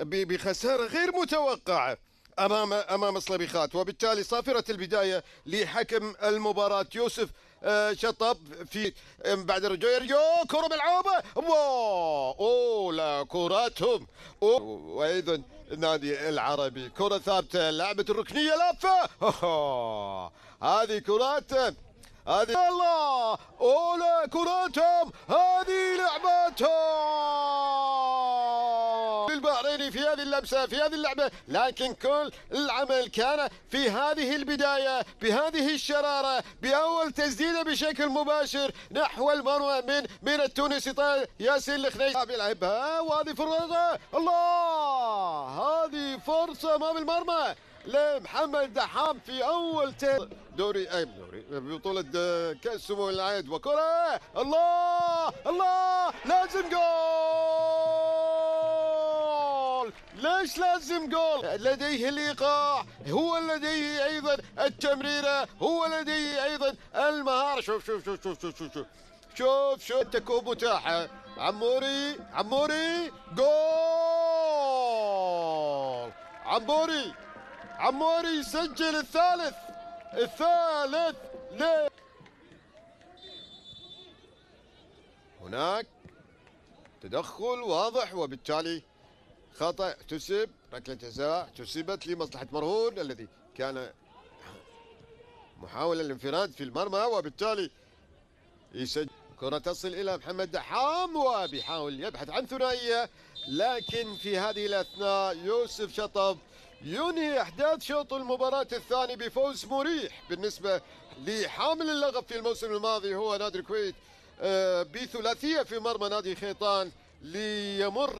بخسارة غير متوقعة أمام صليبيخات، وبالتالي صافرة البداية لحكم المباراة يوسف شطب في بعد الرجوع. كرة ملعوبة، واو لا كراتهم. وأيضا النادي العربي كرة ثابتة، لعبة الركنية لافة. هذه كرات، هذه الله، أولى كراتهم، هذه لعباتهم البحريني في هذه اللمسة في هذه اللعبة، لكن كل العمل كان في هذه البداية بهذه الشرارة، بأول تسديدة بشكل مباشر نحو المرمى من التونسي ياسين الخنيسي بيلعبها، وهذه فرصة، الله، هذه فرصة أمام المرمى لمحمد دحام في أول دوري بطولة كأس سمو العيد، وكرة، الله الله، لازم جول. ليش لازم جول؟ لديه الإيقاع، هو لديه أيضا التمريرة، هو لديه أيضا المهارة. شوف شوف شوف شوف شوف شوف شوف شوف تكون متاحة. عموري جول. عموري يسجل الثالث ليه. هناك تدخل واضح، وبالتالي خطأ تسب، ركلة جزاء تسبت لمصلحة مرهون الذي كان محاولة الانفراد في المرمى، وبالتالي يسجل. كرة تصل إلى محمد دحام وبيحاول يبحث عن ثنائية، لكن في هذه الأثناء يوسف شطب ينهي أحداث شوط المباراة الثاني بفوز مريح بالنسبة لحامل اللقب في الموسم الماضي هو نادي الكويت بثلاثية في مرمى نادي خيطان ليمر